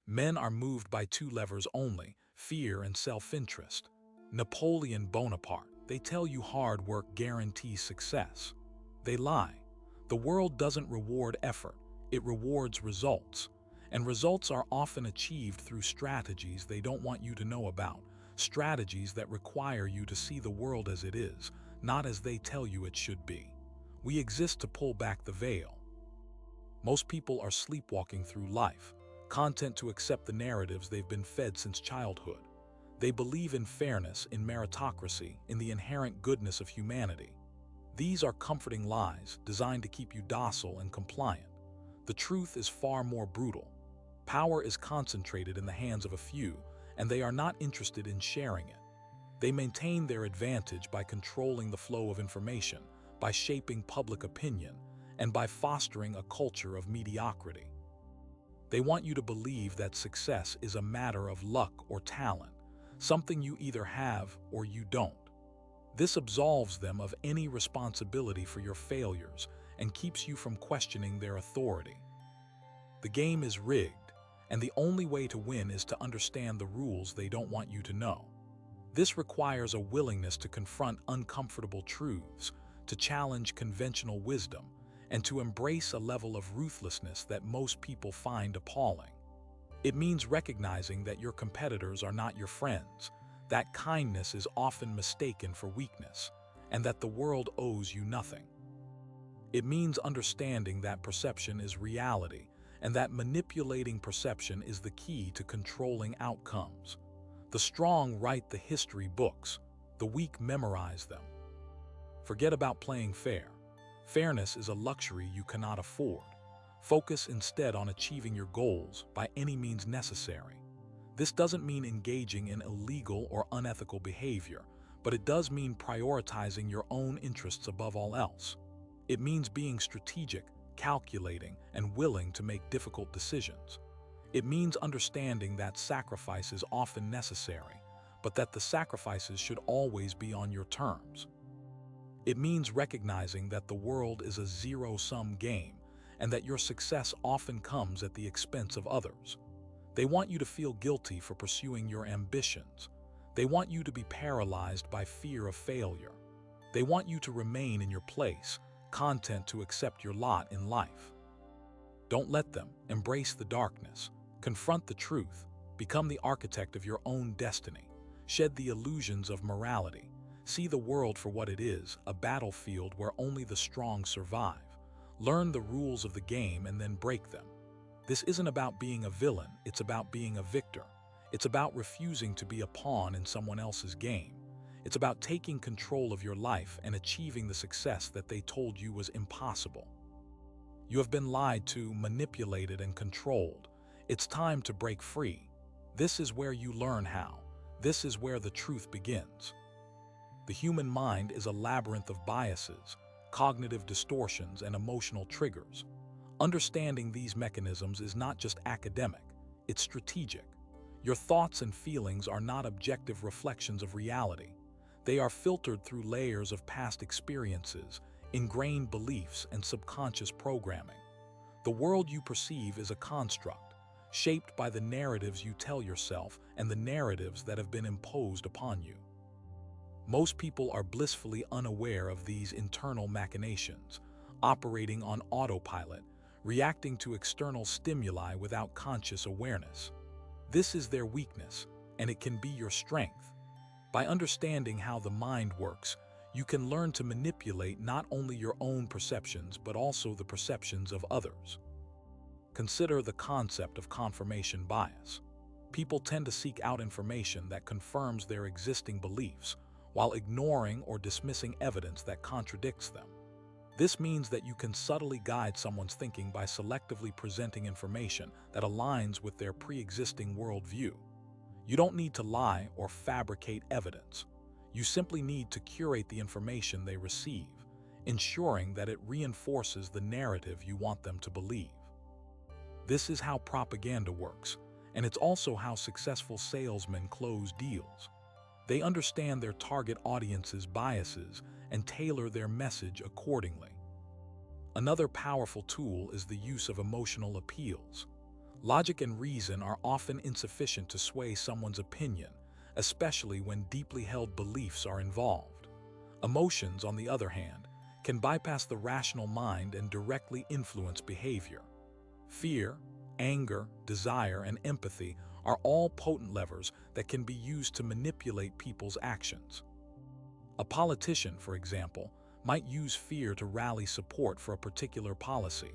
Men are moved by two levers only: fear and self-interest. Napoleon Bonaparte, they tell you hard work guarantees success. They lie. The world doesn't reward effort, it rewards results. And results are often achieved through strategies they don't want you to know about, strategies that require you to see the world as it is, not as they tell you it should be. We exist to pull back the veil. Most people are sleepwalking through life, content to accept the narratives they've been fed since childhood. They believe in fairness, in meritocracy, in the inherent goodness of humanity. These are comforting lies designed to keep you docile and compliant. The truth is far more brutal. Power is concentrated in the hands of a few, and they are not interested in sharing it. They maintain their advantage by controlling the flow of information, by shaping public opinion, and by fostering a culture of mediocrity. They want you to believe that success is a matter of luck or talent, something you either have or you don't. This absolves them of any responsibility for your failures and keeps you from questioning their authority. The game is rigged, and the only way to win is to understand the rules they don't want you to know. This requires a willingness to confront uncomfortable truths, to challenge conventional wisdom, and to embrace a level of ruthlessness that most people find appalling. It means recognizing that your competitors are not your friends, that kindness is often mistaken for weakness, and that the world owes you nothing. It means understanding that perception is reality, and that manipulating perception is the key to controlling outcomes. The strong write the history books, the weak memorize them. Forget about playing fair. Fairness is a luxury you cannot afford. Focus instead on achieving your goals by any means necessary. This doesn't mean engaging in illegal or unethical behavior, but it does mean prioritizing your own interests above all else. It means being strategic, calculating, and willing to make difficult decisions. It means understanding that sacrifice is often necessary, but that the sacrifices should always be on your terms. It means recognizing that the world is a zero-sum game and that your success often comes at the expense of others. They want you to feel guilty for pursuing your ambitions. They want you to be paralyzed by fear of failure. They want you to remain in your place, content to accept your lot in life. Don't let them. Embrace the darkness. Confront the truth. Become the architect of your own destiny. Shed the illusions of morality. See the world for what it is, a battlefield where only the strong survive. Learn the rules of the game and then break them. This isn't about being a villain, it's about being a victor. It's about refusing to be a pawn in someone else's game. It's about taking control of your life and achieving the success that they told you was impossible. You have been lied to, manipulated, and controlled. It's time to break free. This is where you learn how. This is where the truth begins. The human mind is a labyrinth of biases, cognitive distortions, and emotional triggers. Understanding these mechanisms is not just academic, it's strategic. Your thoughts and feelings are not objective reflections of reality. They are filtered through layers of past experiences, ingrained beliefs, and subconscious programming. The world you perceive is a construct, shaped by the narratives you tell yourself and the narratives that have been imposed upon you. Most people are blissfully unaware of these internal machinations, operating on autopilot, reacting to external stimuli without conscious awareness. This is their weakness, and it can be your strength. By understanding how the mind works, you can learn to manipulate not only your own perceptions but also the perceptions of others. Consider the concept of confirmation bias. People tend to seek out information that confirms their existing beliefs, while ignoring or dismissing evidence that contradicts them. This means that you can subtly guide someone's thinking by selectively presenting information that aligns with their pre-existing worldview. You don't need to lie or fabricate evidence. You simply need to curate the information they receive, ensuring that it reinforces the narrative you want them to believe. This is how propaganda works, and it's also how successful salesmen close deals. They understand their target audience's biases and tailor their message accordingly. Another powerful tool is the use of emotional appeals. Logic and reason are often insufficient to sway someone's opinion, especially when deeply held beliefs are involved. Emotions, on the other hand, can bypass the rational mind and directly influence behavior. Fear, anger, desire, and empathy are all potent levers that can be used to manipulate people's actions. A politician, for example, might use fear to rally support for a particular policy,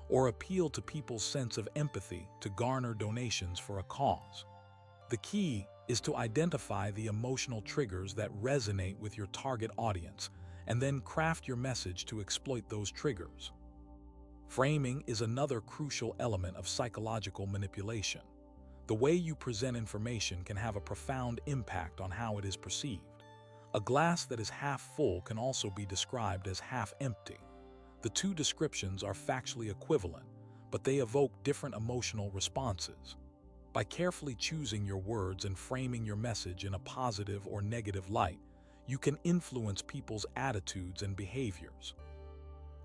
or appeal to people's sense of empathy to garner donations for a cause. The key is to identify the emotional triggers that resonate with your target audience and then craft your message to exploit those triggers. Framing is another crucial element of psychological manipulation. The way you present information can have a profound impact on how it is perceived. A glass that is half full can also be described as half empty. The two descriptions are factually equivalent, but they evoke different emotional responses. By carefully choosing your words and framing your message in a positive or negative light, you can influence people's attitudes and behaviors.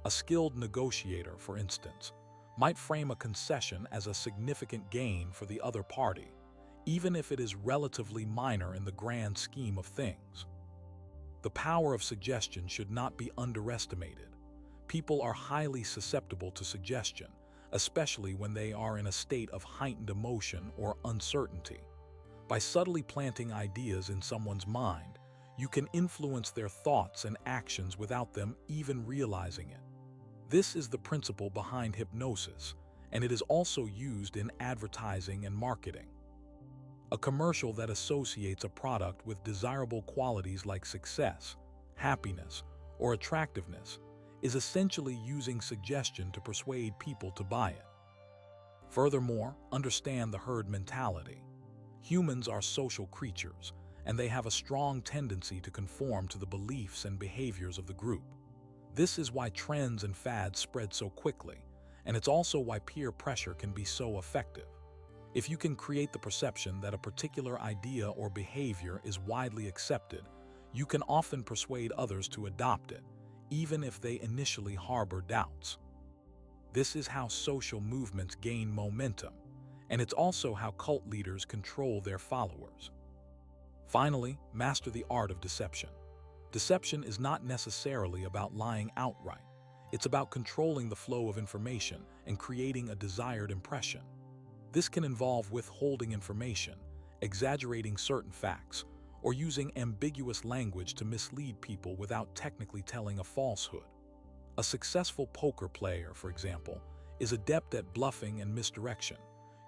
A skilled negotiator, for instance, might frame a concession as a significant gain for the other party, even if it is relatively minor in the grand scheme of things. The power of suggestion should not be underestimated. People are highly susceptible to suggestion, especially when they are in a state of heightened emotion or uncertainty. By subtly planting ideas in someone's mind, you can influence their thoughts and actions without them even realizing it. This is the principle behind hypnosis, and it is also used in advertising and marketing. A commercial that associates a product with desirable qualities like success, happiness, or attractiveness is essentially using suggestion to persuade people to buy it. Furthermore, understand the herd mentality. Humans are social creatures, and they have a strong tendency to conform to the beliefs and behaviors of the group. This is why trends and fads spread so quickly, and it's also why peer pressure can be so effective. If you can create the perception that a particular idea or behavior is widely accepted, you can often persuade others to adopt it, even if they initially harbor doubts. This is how social movements gain momentum, and it's also how cult leaders control their followers. Finally, master the art of deception. Deception is not necessarily about lying outright. It's about controlling the flow of information and creating a desired impression. This can involve withholding information, exaggerating certain facts, or using ambiguous language to mislead people without technically telling a falsehood. A successful poker player, for example, is adept at bluffing and misdirection,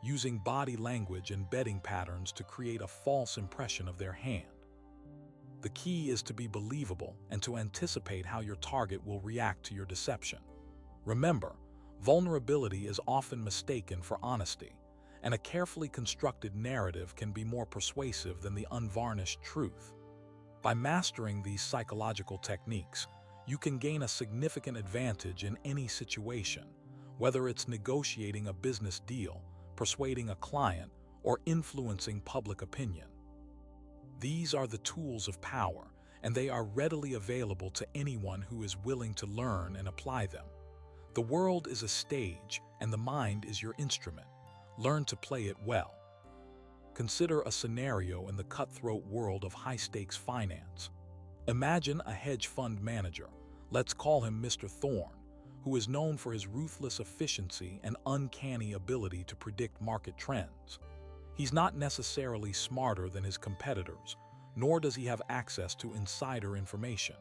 using body language and betting patterns to create a false impression of their hand. The key is to be believable and to anticipate how your target will react to your deception. Remember, vulnerability is often mistaken for honesty, and a carefully constructed narrative can be more persuasive than the unvarnished truth. By mastering these psychological techniques, you can gain a significant advantage in any situation, whether it's negotiating a business deal, persuading a client, or influencing public opinion. These are the tools of power, and they are readily available to anyone who is willing to learn and apply them. The world is a stage, and the mind is your instrument. Learn to play it well. Consider a scenario in the cutthroat world of high-stakes finance. Imagine a hedge fund manager, let's call him Mr. Thorne, who is known for his ruthless efficiency and uncanny ability to predict market trends. He's not necessarily smarter than his competitors, nor does he have access to insider information.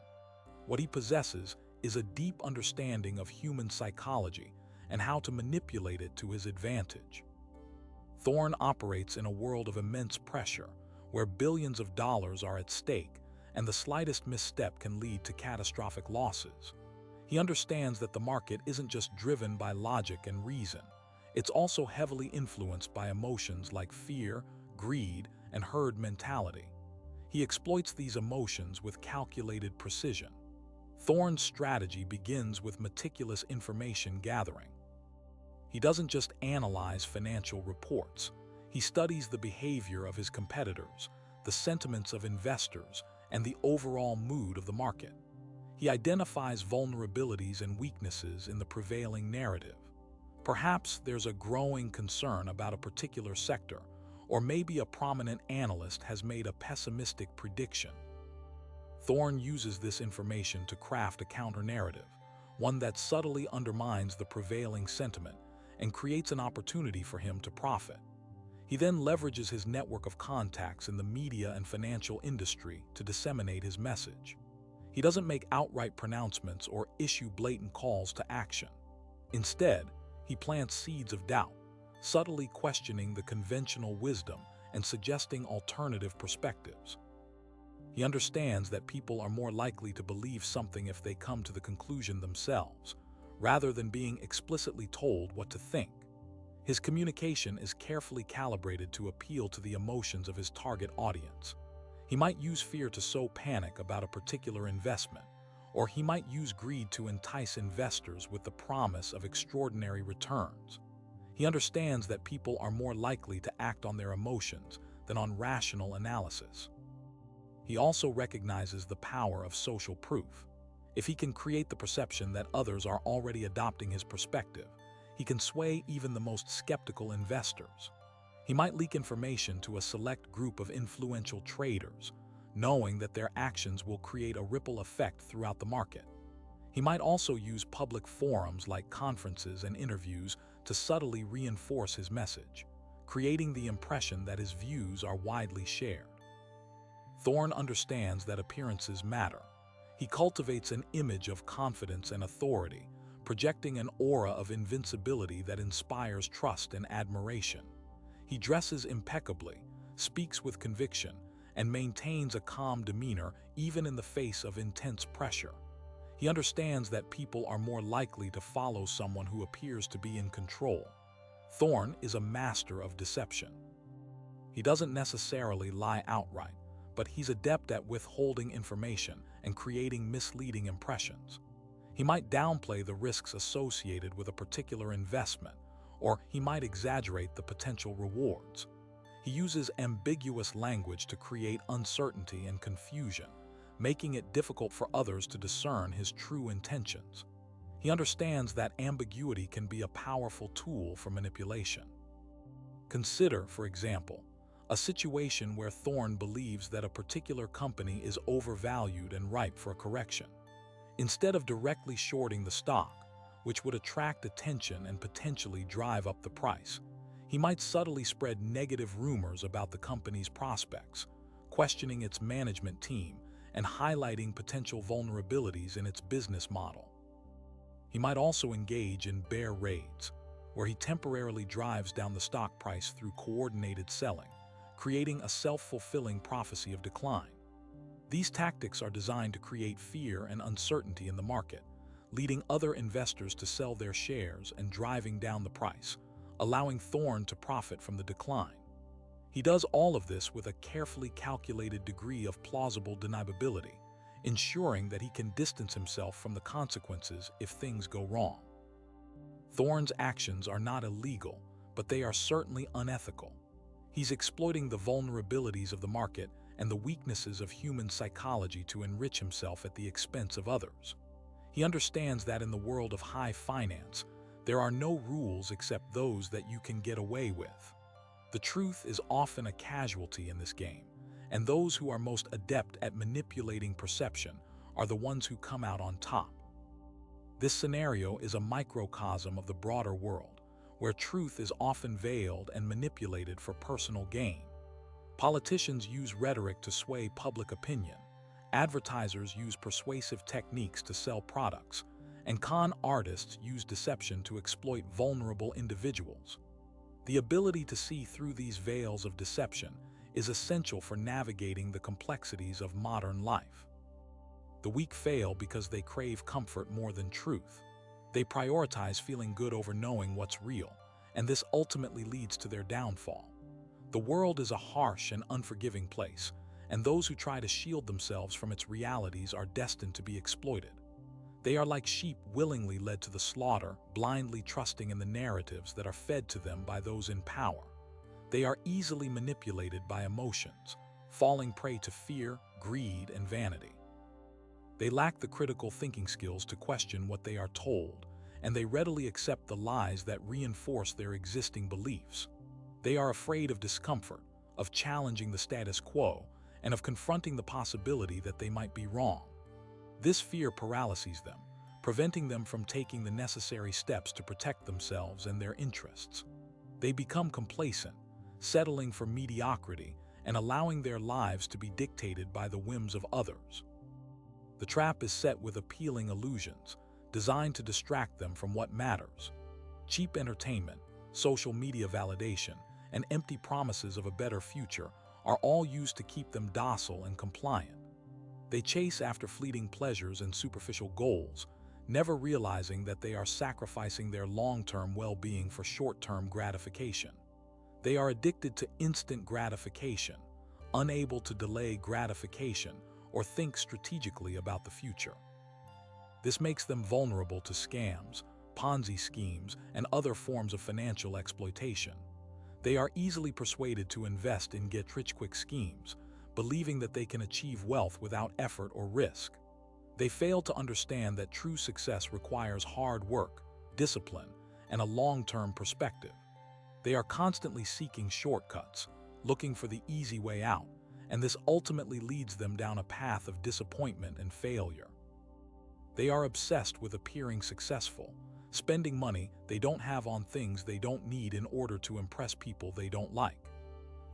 What he possesses is a deep understanding of human psychology and how to manipulate it to his advantage. Thorne operates in a world of immense pressure, where billions of dollars are at stake, and the slightest misstep can lead to catastrophic losses. He understands that the market isn't just driven by logic and reason. It's also heavily influenced by emotions like fear, greed, and herd mentality. He exploits these emotions with calculated precision. Thorne's strategy begins with meticulous information gathering. He doesn't just analyze financial reports. He studies the behavior of his competitors, the sentiments of investors, and the overall mood of the market. He identifies vulnerabilities and weaknesses in the prevailing narrative. Perhaps there's a growing concern about a particular sector, or maybe a prominent analyst has made a pessimistic prediction. Thorne uses this information to craft a counter-narrative, one that subtly undermines the prevailing sentiment and creates an opportunity for him to profit. He then leverages his network of contacts in the media and financial industry to disseminate his message. He doesn't make outright pronouncements or issue blatant calls to action. Instead, he plants seeds of doubt, subtly questioning the conventional wisdom and suggesting alternative perspectives. He understands that people are more likely to believe something if they come to the conclusion themselves, rather than being explicitly told what to think. His communication is carefully calibrated to appeal to the emotions of his target audience. He might use fear to sow panic about a particular investment, or he might use greed to entice investors with the promise of extraordinary returns. He understands that people are more likely to act on their emotions than on rational analysis. He also recognizes the power of social proof. If he can create the perception that others are already adopting his perspective, he can sway even the most skeptical investors. He might leak information to a select group of influential traders, knowing that their actions will create a ripple effect throughout the market. He might also use public forums like conferences and interviews to subtly reinforce his message, creating the impression that his views are widely shared. Thorne understands that appearances matter. He cultivates an image of confidence and authority, projecting an aura of invincibility that inspires trust and admiration. He dresses impeccably, speaks with conviction, and maintains a calm demeanor even in the face of intense pressure. He understands that people are more likely to follow someone who appears to be in control. Thorne is a master of deception. He doesn't necessarily lie outright, but he's adept at withholding information and creating misleading impressions. He might downplay the risks associated with a particular investment, or he might exaggerate the potential rewards. He uses ambiguous language to create uncertainty and confusion, making it difficult for others to discern his true intentions. He understands that ambiguity can be a powerful tool for manipulation. Consider, for example, a situation where Thorne believes that a particular company is overvalued and ripe for a correction. Instead of directly shorting the stock, which would attract attention and potentially drive up the price, he might subtly spread negative rumors about the company's prospects, questioning its management team and highlighting potential vulnerabilities in its business model. He might also engage in bear raids, where he temporarily drives down the stock price through coordinated selling, creating a self-fulfilling prophecy of decline. These tactics are designed to create fear and uncertainty in the market, leading other investors to sell their shares and driving down the price, allowing Thorne to profit from the decline. He does all of this with a carefully calculated degree of plausible deniability, ensuring that he can distance himself from the consequences if things go wrong. Thorne's actions are not illegal, but they are certainly unethical. He's exploiting the vulnerabilities of the market and the weaknesses of human psychology to enrich himself at the expense of others. He understands that in the world of high finance, there are no rules except those that you can get away with. The truth is often a casualty in this game, and those who are most adept at manipulating perception are the ones who come out on top. This scenario is a microcosm of the broader world, where truth is often veiled and manipulated for personal gain. Politicians use rhetoric to sway public opinion, advertisers use persuasive techniques to sell products, and con artists use deception to exploit vulnerable individuals. The ability to see through these veils of deception is essential for navigating the complexities of modern life. The weak fail because they crave comfort more than truth. They prioritize feeling good over knowing what's real, and this ultimately leads to their downfall. The world is a harsh and unforgiving place, and those who try to shield themselves from its realities are destined to be exploited. They are like sheep willingly led to the slaughter, blindly trusting in the narratives that are fed to them by those in power. They are easily manipulated by emotions, falling prey to fear, greed, and vanity. They lack the critical thinking skills to question what they are told, and they readily accept the lies that reinforce their existing beliefs. They are afraid of discomfort, of challenging the status quo, and of confronting the possibility that they might be wrong. This fear paralyzes them, preventing them from taking the necessary steps to protect themselves and their interests. They become complacent, settling for mediocrity and allowing their lives to be dictated by the whims of others. The trap is set with appealing illusions, designed to distract them from what matters. Cheap entertainment, social media validation, and empty promises of a better future are all used to keep them docile and compliant. They chase after fleeting pleasures and superficial goals, never realizing that they are sacrificing their long-term well-being for short-term gratification. They are addicted to instant gratification, unable to delay gratification or think strategically about the future. This makes them vulnerable to scams, Ponzi schemes, and other forms of financial exploitation. They are easily persuaded to invest in get-rich-quick schemes, believing that they can achieve wealth without effort or risk. They fail to understand that true success requires hard work, discipline, and a long-term perspective. They are constantly seeking shortcuts, looking for the easy way out, and this ultimately leads them down a path of disappointment and failure. They are obsessed with appearing successful, spending money they don't have on things they don't need in order to impress people they don't like.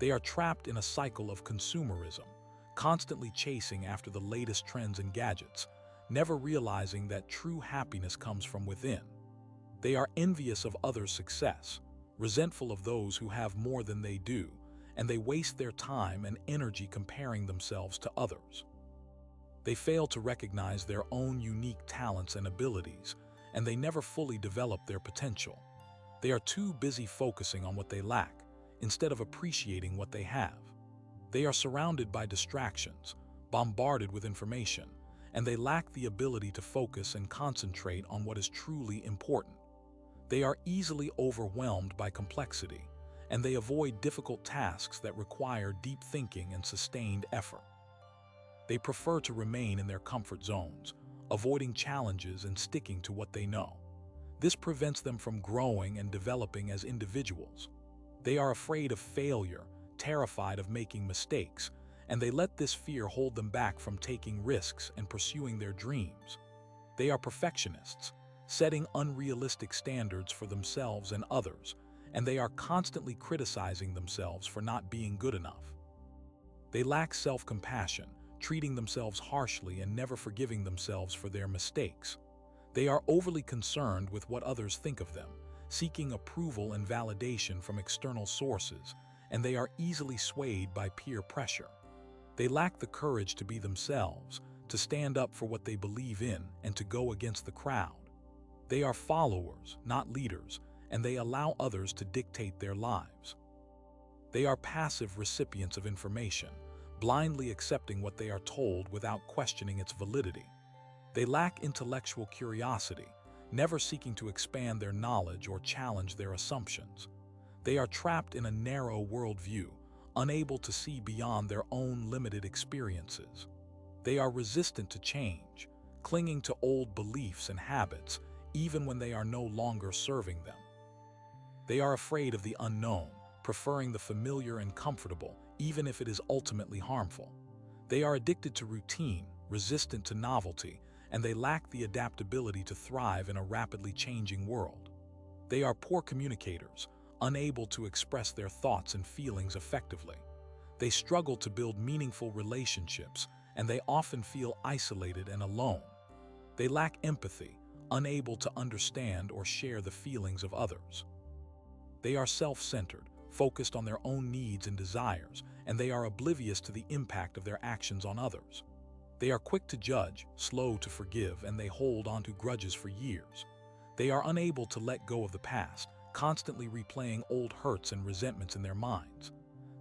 They are trapped in a cycle of consumerism, constantly chasing after the latest trends and gadgets, never realizing that true happiness comes from within. They are envious of others' success, resentful of those who have more than they do, and they waste their time and energy comparing themselves to others. They fail to recognize their own unique talents and abilities, and they never fully develop their potential. They are too busy focusing on what they lack, instead of appreciating what they have. They are surrounded by distractions, bombarded with information, and they lack the ability to focus and concentrate on what is truly important. They are easily overwhelmed by complexity, and they avoid difficult tasks that require deep thinking and sustained effort. They prefer to remain in their comfort zones, avoiding challenges and sticking to what they know. This prevents them from growing and developing as individuals. They are afraid of failure, terrified of making mistakes, and they let this fear hold them back from taking risks and pursuing their dreams. They are perfectionists, setting unrealistic standards for themselves and others, and they are constantly criticizing themselves for not being good enough. They lack self-compassion, treating themselves harshly and never forgiving themselves for their mistakes. They are overly concerned with what others think of them, seeking approval and validation from external sources, and they are easily swayed by peer pressure. They lack the courage to be themselves, to stand up for what they believe in, and to go against the crowd. They are followers, not leaders, and they allow others to dictate their lives. They are passive recipients of information, blindly accepting what they are told without questioning its validity. They lack intellectual curiosity, never seeking to expand their knowledge or challenge their assumptions. They are trapped in a narrow worldview, unable to see beyond their own limited experiences. They are resistant to change, clinging to old beliefs and habits, even when they are no longer serving them. They are afraid of the unknown, preferring the familiar and comfortable, even if it is ultimately harmful. They are addicted to routine, resistant to novelty, and they lack the adaptability to thrive in a rapidly changing world. They are poor communicators, unable to express their thoughts and feelings effectively. They struggle to build meaningful relationships, and they often feel isolated and alone. They lack empathy, unable to understand or share the feelings of others. They are self-centered, focused on their own needs and desires, and they are oblivious to the impact of their actions on others. They are quick to judge, slow to forgive, and they hold on to grudges for years. They are unable to let go of the past, constantly replaying old hurts and resentments in their minds.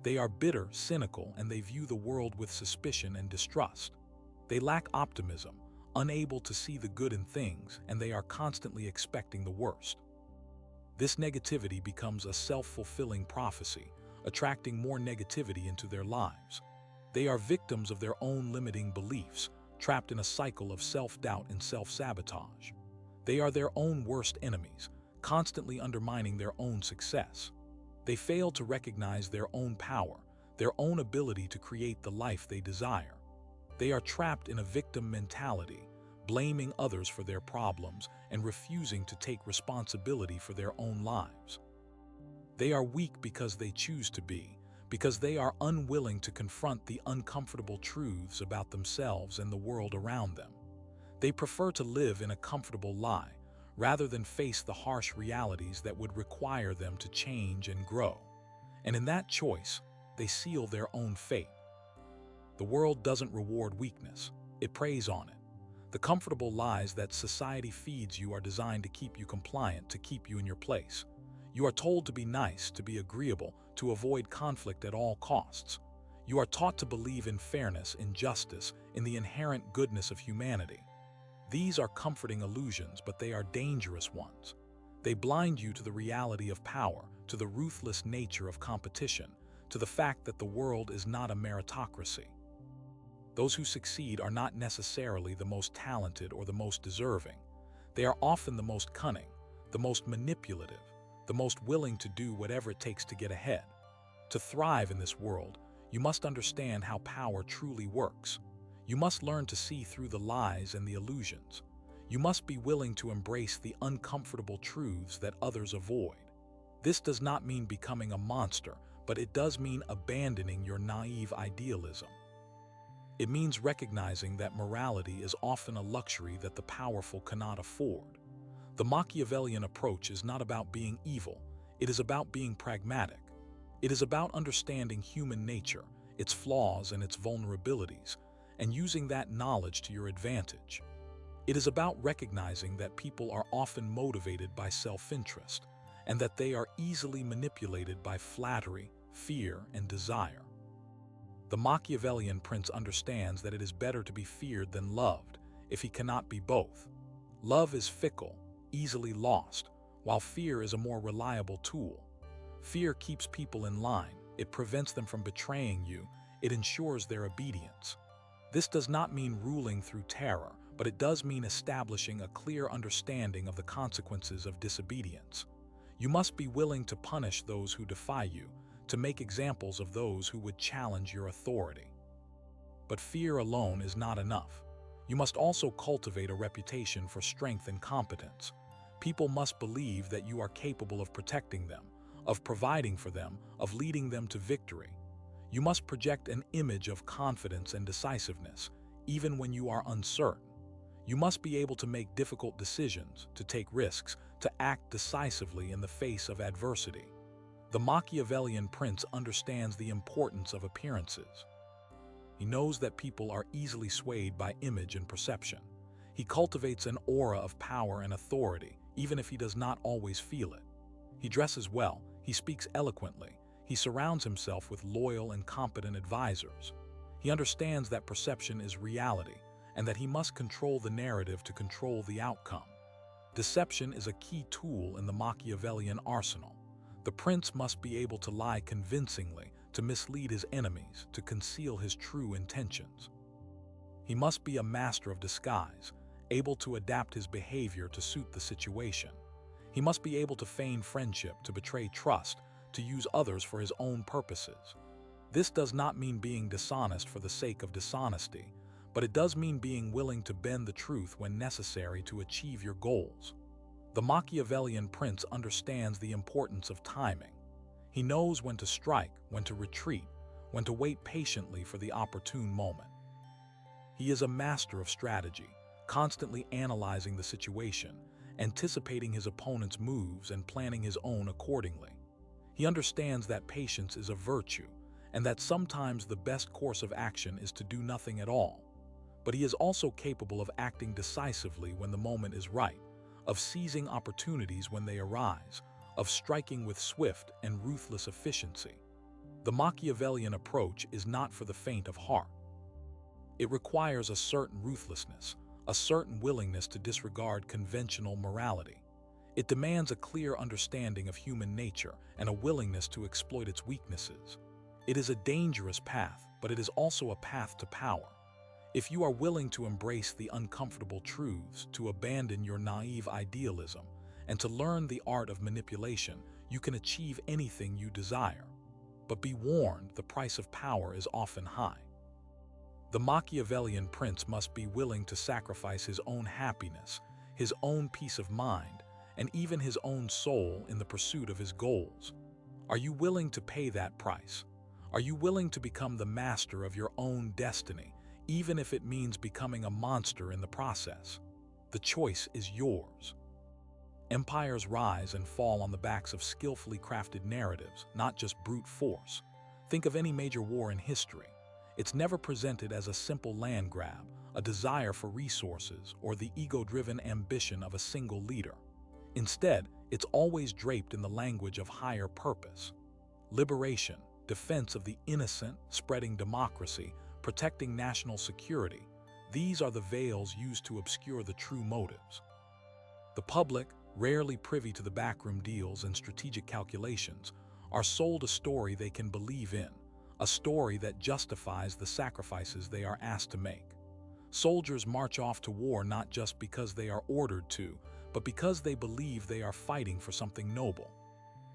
They are bitter, cynical, and they view the world with suspicion and distrust. They lack optimism, unable to see the good in things, and they are constantly expecting the worst. This negativity becomes a self-fulfilling prophecy, attracting more negativity into their lives. They are victims of their own limiting beliefs, trapped in a cycle of self-doubt and self-sabotage. They are their own worst enemies, constantly undermining their own success. They fail to recognize their own power, their own ability to create the life they desire. They are trapped in a victim mentality, blaming others for their problems and refusing to take responsibility for their own lives. They are weak because they choose to be, because they are unwilling to confront the uncomfortable truths about themselves and the world around them. They prefer to live in a comfortable lie, rather than face the harsh realities that would require them to change and grow. And in that choice, they seal their own fate. The world doesn't reward weakness, it preys on it. The comfortable lies that society feeds you are designed to keep you compliant, to keep you in your place. You are told to be nice, to be agreeable, to avoid conflict at all costs. You are taught to believe in fairness, in justice, in the inherent goodness of humanity. These are comforting illusions, but they are dangerous ones. They blind you to the reality of power, to the ruthless nature of competition, to the fact that the world is not a meritocracy. Those who succeed are not necessarily the most talented or the most deserving. They are often the most cunning, the most manipulative, the most willing to do whatever it takes to get ahead. To thrive in this world, you must understand how power truly works. You must learn to see through the lies and the illusions. You must be willing to embrace the uncomfortable truths that others avoid. This does not mean becoming a monster, but it does mean abandoning your naive idealism. It means recognizing that morality is often a luxury that the powerful cannot afford. The Machiavellian approach is not about being evil, it is about being pragmatic. It is about understanding human nature, its flaws and its vulnerabilities, and using that knowledge to your advantage. It is about recognizing that people are often motivated by self-interest, and that they are easily manipulated by flattery, fear, and desire. The Machiavellian prince understands that it is better to be feared than loved, if he cannot be both. Love is fickle, easily lost, while fear is a more reliable tool. Fear keeps people in line, it prevents them from betraying you, it ensures their obedience. This does not mean ruling through terror, but it does mean establishing a clear understanding of the consequences of disobedience. You must be willing to punish those who defy you, to make examples of those who would challenge your authority. But fear alone is not enough. You must also cultivate a reputation for strength and competence. People must believe that you are capable of protecting them, of providing for them, of leading them to victory. You must project an image of confidence and decisiveness, even when you are uncertain. You must be able to make difficult decisions, to take risks, to act decisively in the face of adversity. The Machiavellian prince understands the importance of appearances. He knows that people are easily swayed by image and perception. He cultivates an aura of power and authority, even if he does not always feel it. He dresses well, he speaks eloquently, he surrounds himself with loyal and competent advisors. He understands that perception is reality, and that he must control the narrative to control the outcome. Deception is a key tool in the Machiavellian arsenal. The prince must be able to lie convincingly, to mislead his enemies, to conceal his true intentions. He must be a master of disguise, able to adapt his behavior to suit the situation. He must be able to feign friendship, to betray trust, to use others for his own purposes. This does not mean being dishonest for the sake of dishonesty, but it does mean being willing to bend the truth when necessary to achieve your goals. The Machiavellian prince understands the importance of timing. He knows when to strike, when to retreat, when to wait patiently for the opportune moment. He is a master of strategy, constantly analyzing the situation, anticipating his opponent's moves and planning his own accordingly. He understands that patience is a virtue, and that sometimes the best course of action is to do nothing at all. But he is also capable of acting decisively when the moment is right, of seizing opportunities when they arise, of striking with swift and ruthless efficiency. The Machiavellian approach is not for the faint of heart. It requires a certain ruthlessness, a certain willingness to disregard conventional morality. It demands a clear understanding of human nature and a willingness to exploit its weaknesses. It is a dangerous path, but it is also a path to power. If you are willing to embrace the uncomfortable truths, to abandon your naive idealism, and to learn the art of manipulation, you can achieve anything you desire. But be warned, the price of power is often high. The Machiavellian prince must be willing to sacrifice his own happiness, his own peace of mind, and even his own soul in the pursuit of his goals. Are you willing to pay that price? Are you willing to become the master of your own destiny, even if it means becoming a monster in the process? The choice is yours. Empires rise and fall on the backs of skillfully crafted narratives, not just brute force. Think of any major war in history. It's never presented as a simple land grab, a desire for resources, or the ego-driven ambition of a single leader. Instead, it's always draped in the language of higher purpose. Liberation, defense of the innocent, spreading democracy, protecting national security. These are the veils used to obscure the true motives. The public, rarely privy to the backroom deals and strategic calculations, are sold a story they can believe in, a story that justifies the sacrifices they are asked to make. Soldiers march off to war not just because they are ordered to, but because they believe they are fighting for something noble.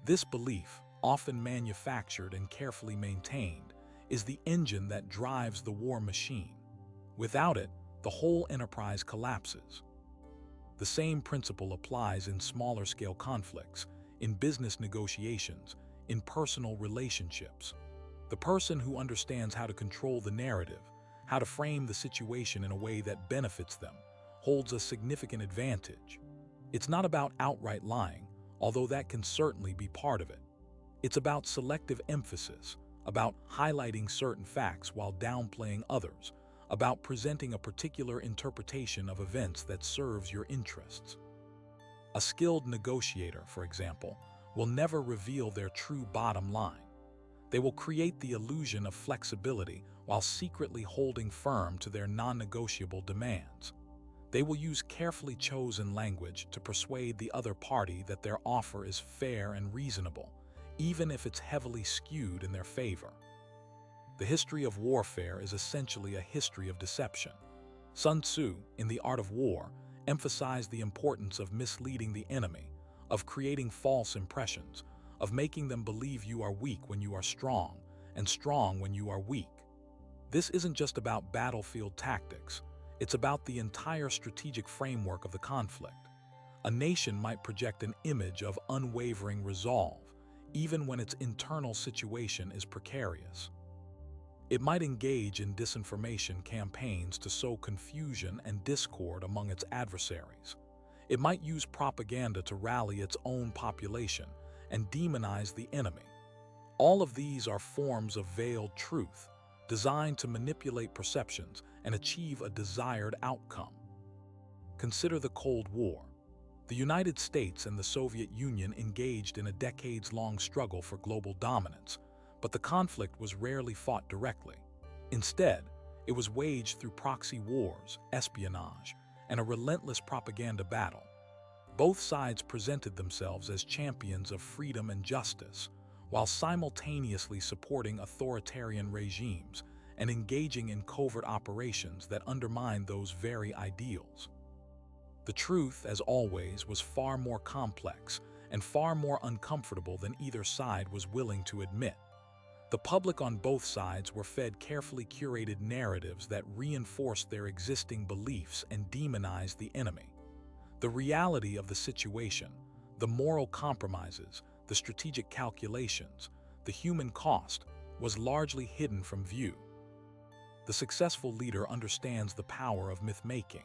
This belief, often manufactured and carefully maintained, is the engine that drives the war machine. Without it, the whole enterprise collapses. The same principle applies in smaller-scale conflicts, in business negotiations, in personal relationships. The person who understands how to control the narrative, how to frame the situation in a way that benefits them, holds a significant advantage. It's not about outright lying, although that can certainly be part of it. It's about selective emphasis, about highlighting certain facts while downplaying others, about presenting a particular interpretation of events that serves your interests. A skilled negotiator, for example, will never reveal their true bottom line. They will create the illusion of flexibility while secretly holding firm to their non-negotiable demands. They will use carefully chosen language to persuade the other party that their offer is fair and reasonable, even if it's heavily skewed in their favor. The history of warfare is essentially a history of deception. Sun Tzu, in The Art of War, emphasized the importance of misleading the enemy, of creating false impressions, of making them believe you are weak when you are strong, and strong when you are weak. This isn't just about battlefield tactics, it's about the entire strategic framework of the conflict. A nation might project an image of unwavering resolve, even when its internal situation is precarious. It might engage in disinformation campaigns to sow confusion and discord among its adversaries. It might use propaganda to rally its own population and demonize the enemy. All of these are forms of veiled truth, designed to manipulate perceptions and achieve a desired outcome. Consider the Cold War. The United States and the Soviet Union engaged in a decades-long struggle for global dominance, but the conflict was rarely fought directly. Instead, it was waged through proxy wars, espionage, and a relentless propaganda battle. Both sides presented themselves as champions of freedom and justice, while simultaneously supporting authoritarian regimes and engaging in covert operations that undermined those very ideals. The truth, as always, was far more complex and far more uncomfortable than either side was willing to admit. The public on both sides were fed carefully curated narratives that reinforced their existing beliefs and demonized the enemy. The reality of the situation, the moral compromises, the strategic calculations, the human cost, was largely hidden from view. The successful leader understands the power of myth-making.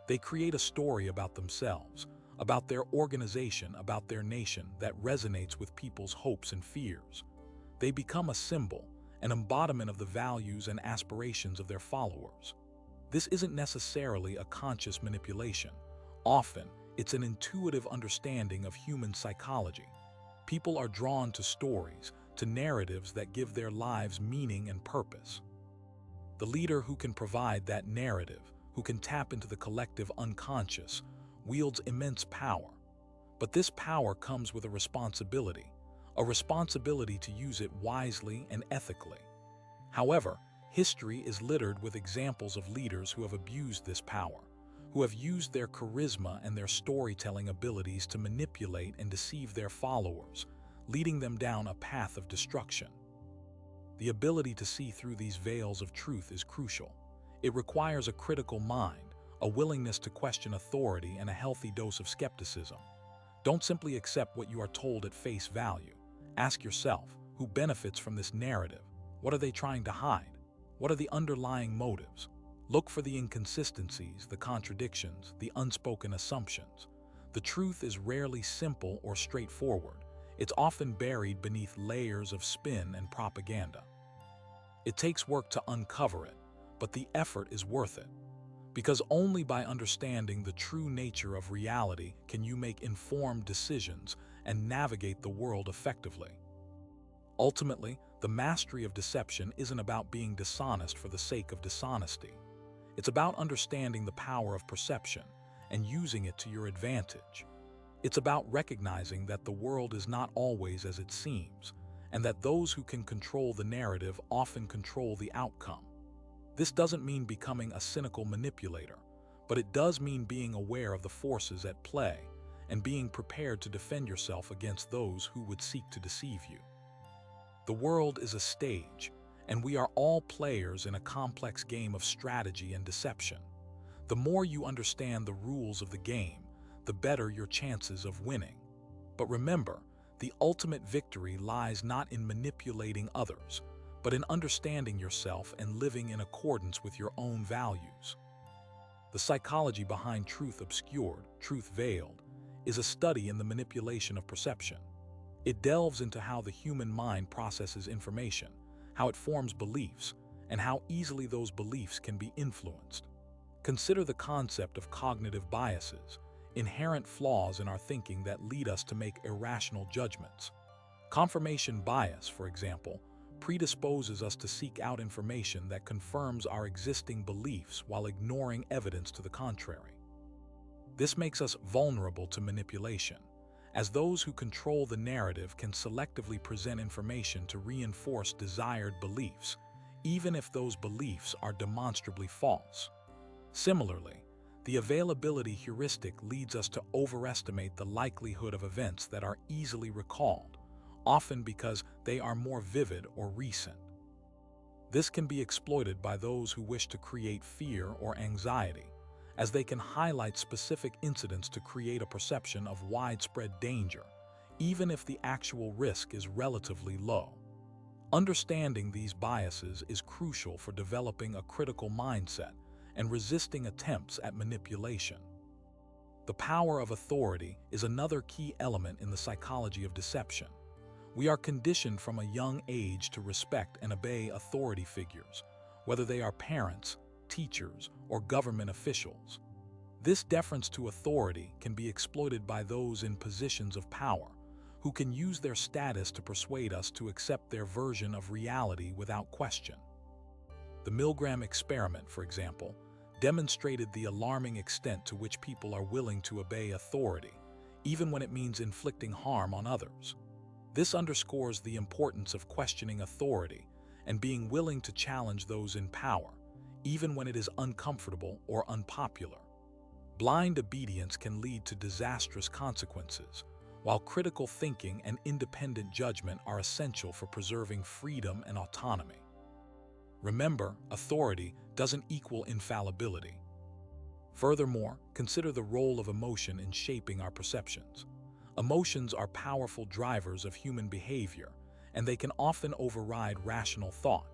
They create a story about themselves, about their organization, about their nation that resonates with people's hopes and fears. They become a symbol, an embodiment of the values and aspirations of their followers. This isn't necessarily a conscious manipulation. Often, it's an intuitive understanding of human psychology. People are drawn to stories, to narratives that give their lives meaning and purpose. The leader who can provide that narrative, who can tap into the collective unconscious, wields immense power. But this power comes with a responsibility to use it wisely and ethically. However, History is littered with examples of leaders who have abused this power, who have used their charisma and their storytelling abilities to manipulate and deceive their followers, leading them down a path of destruction. The ability to see through these veils of truth is crucial. It requires a critical mind, a willingness to question authority, and a healthy dose of skepticism. Don't simply accept what you are told at face value. Ask yourself, who benefits from this narrative? What are they trying to hide? What are the underlying motives? Look for the inconsistencies, the contradictions, the unspoken assumptions. The truth is rarely simple or straightforward. It's often buried beneath layers of spin and propaganda. It takes work to uncover it, but the effort is worth it. Because only by understanding the true nature of reality can you make informed decisions and navigate the world effectively. Ultimately, the mastery of deception isn't about being dishonest for the sake of dishonesty. It's about understanding the power of perception and using it to your advantage. It's about recognizing that the world is not always as it seems, and that those who can control the narrative often control the outcome. This doesn't mean becoming a cynical manipulator, but it does mean being aware of the forces at play and being prepared to defend yourself against those who would seek to deceive you. The world is a stage, and we are all players in a complex game of strategy and deception. The more you understand the rules of the game, the better your chances of winning. But remember, the ultimate victory lies not in manipulating others, but in understanding yourself and living in accordance with your own values. The psychology behind truth obscured, truth veiled, is a study in the manipulation of perception. It delves into how the human mind processes information, how it forms beliefs, and how easily those beliefs can be influenced. Consider the concept of cognitive biases, inherent flaws in our thinking that lead us to make irrational judgments. Confirmation bias, for example, predisposes us to seek out information that confirms our existing beliefs while ignoring evidence to the contrary. This makes us vulnerable to manipulation, as those who control the narrative can selectively present information to reinforce desired beliefs, even if those beliefs are demonstrably false. Similarly, the availability heuristic leads us to overestimate the likelihood of events that are easily recalled, often because they are more vivid or recent. This can be exploited by those who wish to create fear or anxiety, as they can highlight specific incidents to create a perception of widespread danger, even if the actual risk is relatively low. Understanding these biases is crucial for developing a critical mindset and resisting attempts at manipulation. The power of authority is another key element in the psychology of deception. We are conditioned from a young age to respect and obey authority figures, whether they are parents, teachers, or government officials. This deference to authority can be exploited by those in positions of power, who can use their status to persuade us to accept their version of reality without question. The Milgram experiment, for example, demonstrated the alarming extent to which people are willing to obey authority, even when it means inflicting harm on others. This underscores the importance of questioning authority and being willing to challenge those in power, even when it is uncomfortable or unpopular. Blind obedience can lead to disastrous consequences, while critical thinking and independent judgment are essential for preserving freedom and autonomy. Remember, authority doesn't equal infallibility. Furthermore, consider the role of emotion in shaping our perceptions. Emotions are powerful drivers of human behavior, and they can often override rational thought.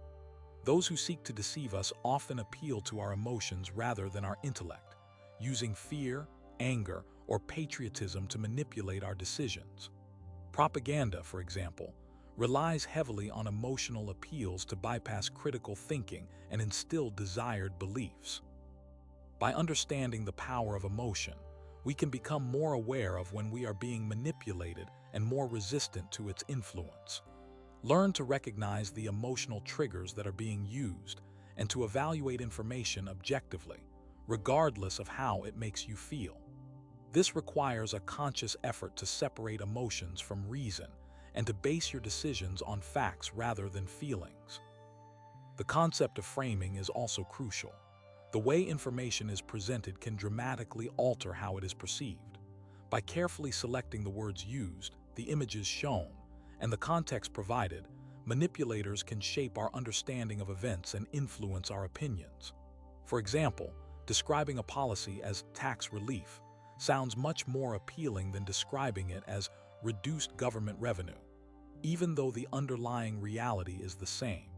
Those who seek to deceive us often appeal to our emotions rather than our intellect, using fear, anger, or patriotism to manipulate our decisions. Propaganda, for example, relies heavily on emotional appeals to bypass critical thinking and instill desired beliefs. By understanding the power of emotion, we can become more aware of when we are being manipulated and more resistant to its influence. Learn to recognize the emotional triggers that are being used and to evaluate information objectively, regardless of how it makes you feel. This requires a conscious effort to separate emotions from reason and to base your decisions on facts rather than feelings. The concept of framing is also crucial. The way information is presented can dramatically alter how it is perceived. By carefully selecting the words used, the images shown, and the context provided, manipulators can shape our understanding of events and influence our opinions. For example, describing a policy as tax relief sounds much more appealing than describing it as reduced government revenue, even though the underlying reality is the same.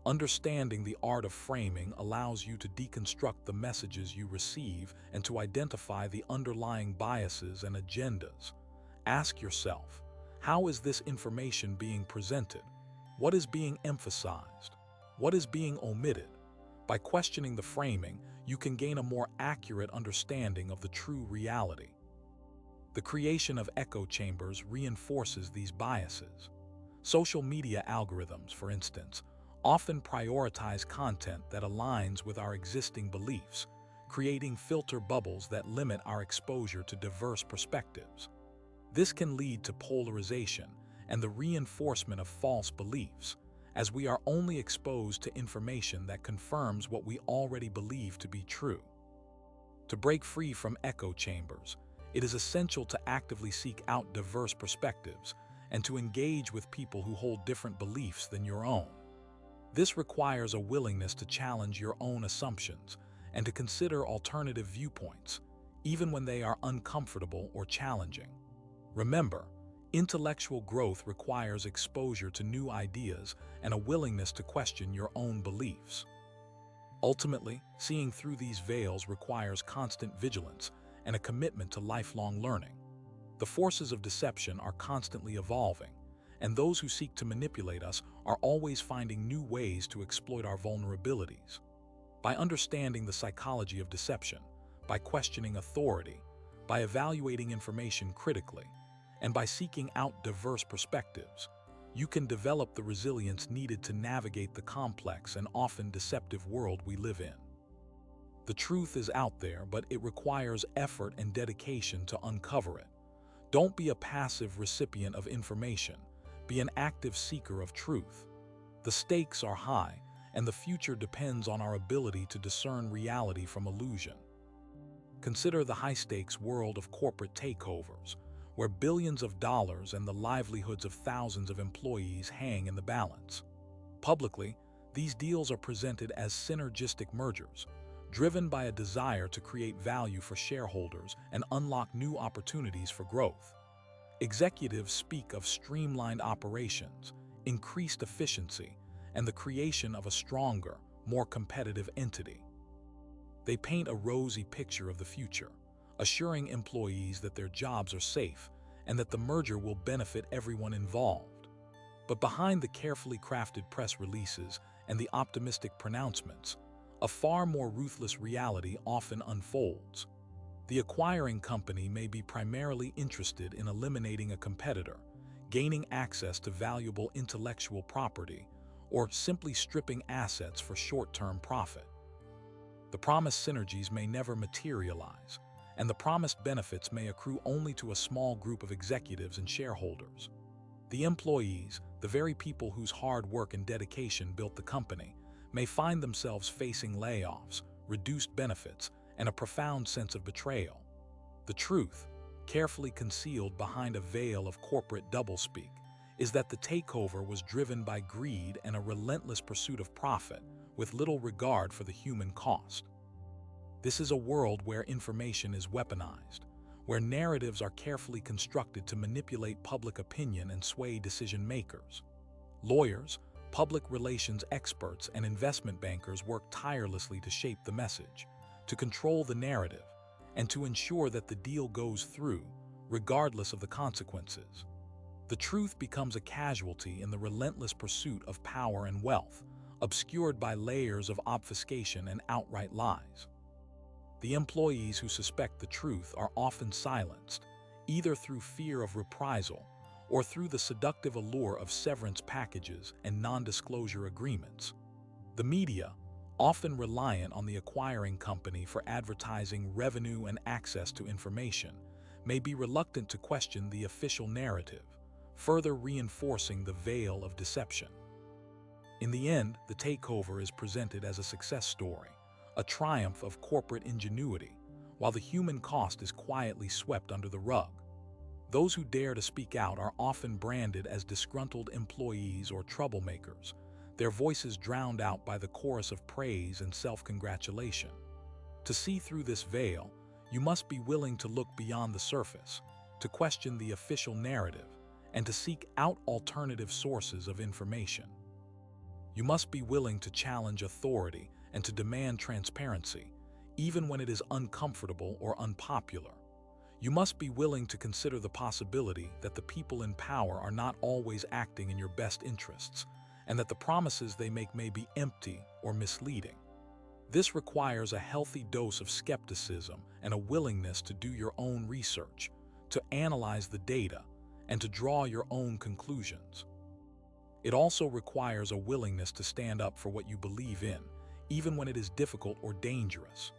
Understanding the art of framing allows you to deconstruct the messages you receive and to identify the underlying biases and agendas. Ask yourself, how is this information being presented? What is being emphasized? What is being omitted? By questioning the framing, you can gain a more accurate understanding of the true reality. The creation of echo chambers reinforces these biases. Social media algorithms, for instance, often prioritize content that aligns with our existing beliefs, creating filter bubbles that limit our exposure to diverse perspectives. This can lead to polarization and the reinforcement of false beliefs, as we are only exposed to information that confirms what we already believe to be true. To break free from echo chambers, it is essential to actively seek out diverse perspectives and to engage with people who hold different beliefs than your own. This requires a willingness to challenge your own assumptions and to consider alternative viewpoints, even when they are uncomfortable or challenging. Remember, intellectual growth requires exposure to new ideas and a willingness to question your own beliefs. Ultimately, seeing through these veils requires constant vigilance and a commitment to lifelong learning. The forces of deception are constantly evolving, and those who seek to manipulate us are always finding new ways to exploit our vulnerabilities. By understanding the psychology of deception, by questioning authority, by evaluating information critically, and by seeking out diverse perspectives, you can develop the resilience needed to navigate the complex and often deceptive world we live in. The truth is out there, but it requires effort and dedication to uncover it. Don't be a passive recipient of information. Be an active seeker of truth. The stakes are high, and the future depends on our ability to discern reality from illusion. Consider the high-stakes world of corporate takeovers, where billions of dollars and the livelihoods of thousands of employees hang in the balance. Publicly, these deals are presented as synergistic mergers, driven by a desire to create value for shareholders and unlock new opportunities for growth. Executives speak of streamlined operations, increased efficiency, and the creation of a stronger, more competitive entity. They paint a rosy picture of the future, assuring employees that their jobs are safe and that the merger will benefit everyone involved. But behind the carefully crafted press releases and the optimistic pronouncements, a far more ruthless reality often unfolds. The acquiring company may be primarily interested in eliminating a competitor, gaining access to valuable intellectual property, or simply stripping assets for short-term profit. The promised synergies may never materialize, and the promised benefits may accrue only to a small group of executives and shareholders. The employees, the very people whose hard work and dedication built the company, may find themselves facing layoffs, reduced benefits, and a profound sense of betrayal. The truth, carefully concealed behind a veil of corporate doublespeak, is that the takeover was driven by greed and a relentless pursuit of profit, with little regard for the human cost. This is a world where information is weaponized, where narratives are carefully constructed to manipulate public opinion and sway decision-makers. Lawyers, public relations experts, and investment bankers work tirelessly to shape the message, to control the narrative, and to ensure that the deal goes through, regardless of the consequences. The truth becomes a casualty in the relentless pursuit of power and wealth, obscured by layers of obfuscation and outright lies. The employees who suspect the truth are often silenced, either through fear of reprisal or through the seductive allure of severance packages and non-disclosure agreements. The media, often reliant on the acquiring company for advertising revenue and access to information, may be reluctant to question the official narrative, further reinforcing the veil of deception. In the end, the takeover is presented as a success story, a triumph of corporate ingenuity, while the human cost is quietly swept under the rug. Those who dare to speak out are often branded as disgruntled employees or troublemakers, their voices drowned out by the chorus of praise and self-congratulation. To see through this veil, you must be willing to look beyond the surface, to question the official narrative, and to seek out alternative sources of information. You must be willing to challenge authority and to demand transparency, even when it is uncomfortable or unpopular. You must be willing to consider the possibility that the people in power are not always acting in your best interests, and that the promises they make may be empty or misleading. This requires a healthy dose of skepticism and a willingness to do your own research, to analyze the data, and to draw your own conclusions. It also requires a willingness to stand up for what you believe in, even when it is difficult or dangerous.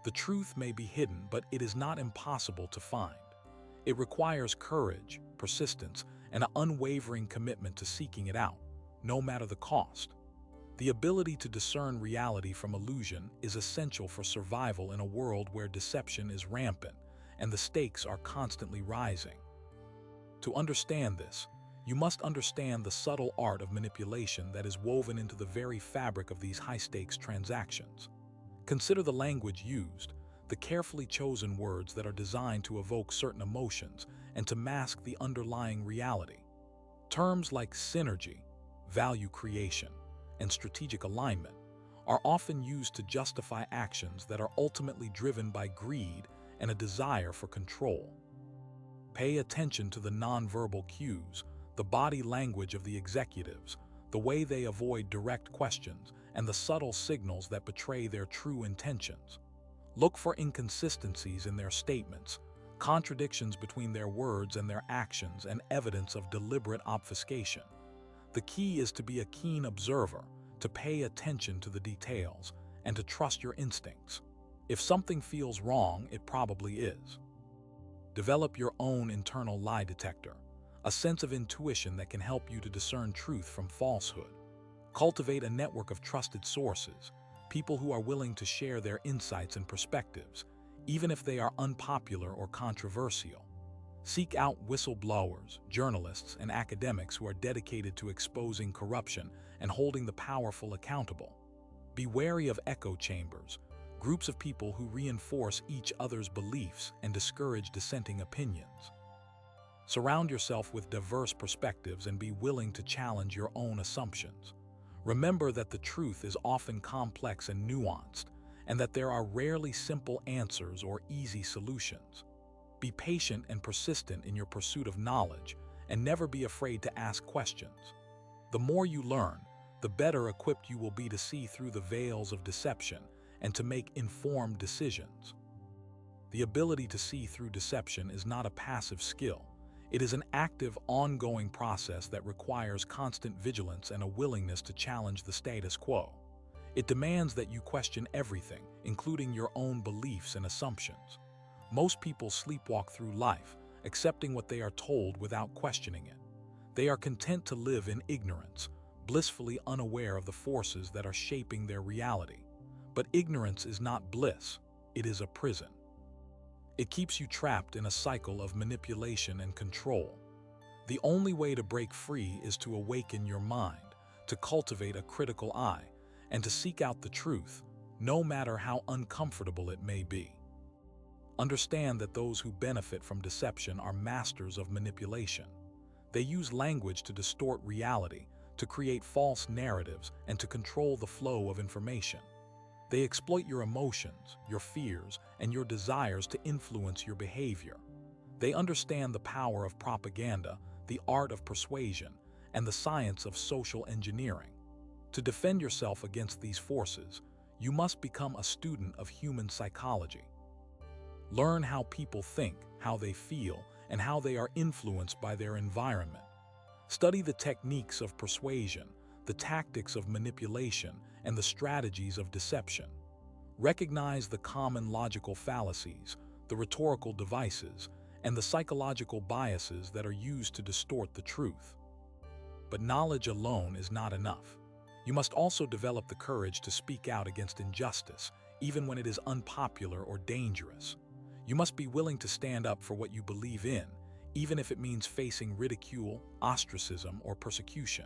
The truth may be hidden, but it is not impossible to find. It requires courage, persistence, and an unwavering commitment to seeking it out, no matter the cost. The ability to discern reality from illusion is essential for survival in a world where deception is rampant and the stakes are constantly rising. To understand this, you must understand the subtle art of manipulation that is woven into the very fabric of these high-stakes transactions. Consider the language used, the carefully chosen words that are designed to evoke certain emotions and to mask the underlying reality. Terms like synergy, value creation, and strategic alignment are often used to justify actions that are ultimately driven by greed and a desire for control. Pay attention to the nonverbal cues, the body language of the executives, the way they avoid direct questions, and the subtle signals that betray their true intentions. Look for inconsistencies in their statements, contradictions between their words and their actions, and evidence of deliberate obfuscation. The key is to be a keen observer, to pay attention to the details, and to trust your instincts. If something feels wrong, it probably is. Develop your own internal lie detector, a sense of intuition that can help you to discern truth from falsehood. Cultivate a network of trusted sources, people who are willing to share their insights and perspectives, even if they are unpopular or controversial. Seek out whistleblowers, journalists, and academics who are dedicated to exposing corruption and holding the powerful accountable. Be wary of echo chambers, groups of people who reinforce each other's beliefs and discourage dissenting opinions. Surround yourself with diverse perspectives and be willing to challenge your own assumptions. Remember that the truth is often complex and nuanced, and that there are rarely simple answers or easy solutions. Be patient and persistent in your pursuit of knowledge, and never be afraid to ask questions. The more you learn, the better equipped you will be to see through the veils of deception and to make informed decisions. The ability to see through deception is not a passive skill. It is an active, ongoing process that requires constant vigilance and a willingness to challenge the status quo. It demands that you question everything, including your own beliefs and assumptions. Most people sleepwalk through life, accepting what they are told without questioning it. They are content to live in ignorance, blissfully unaware of the forces that are shaping their reality. But ignorance is not bliss, it is a prison. It keeps you trapped in a cycle of manipulation and control. The only way to break free is to awaken your mind, to cultivate a critical eye, and to seek out the truth, no matter how uncomfortable it may be. Understand that those who benefit from deception are masters of manipulation. They use language to distort reality, to create false narratives, and to control the flow of information. They exploit your emotions, your fears, and your desires to influence your behavior. They understand the power of propaganda, the art of persuasion, and the science of social engineering. To defend yourself against these forces, you must become a student of human psychology. Learn how people think, how they feel, and how they are influenced by their environment. Study the techniques of persuasion, the tactics of manipulation, and the strategies of deception. Recognize the common logical fallacies, the rhetorical devices, and the psychological biases that are used to distort the truth. But knowledge alone is not enough. You must also develop the courage to speak out against injustice, even when it is unpopular or dangerous. You must be willing to stand up for what you believe in, even if it means facing ridicule, ostracism, or persecution.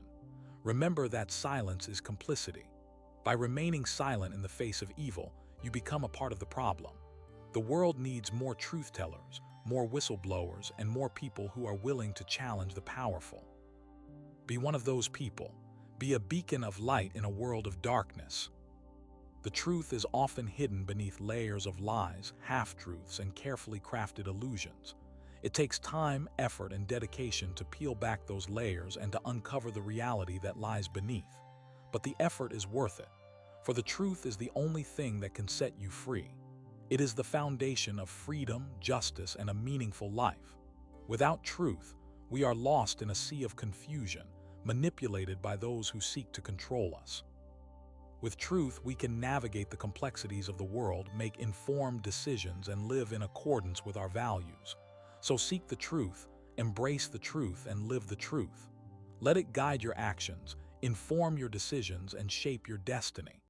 Remember that silence is complicity. By remaining silent in the face of evil, you become a part of the problem. The world needs more truth-tellers, more whistleblowers, and more people who are willing to challenge the powerful. Be one of those people. Be a beacon of light in a world of darkness. The truth is often hidden beneath layers of lies, half-truths, and carefully crafted illusions. It takes time, effort, and dedication to peel back those layers and to uncover the reality that lies beneath. But the effort is worth it, for the truth is the only thing that can set you free. It is the foundation of freedom, justice, and a meaningful life. Without truth, we are lost in a sea of confusion, manipulated by those who seek to control us. With truth, we can navigate the complexities of the world, make informed decisions, and live in accordance with our values. So seek the truth, embrace the truth, and live the truth. Let it guide your actions, inform your decisions, and shape your destiny.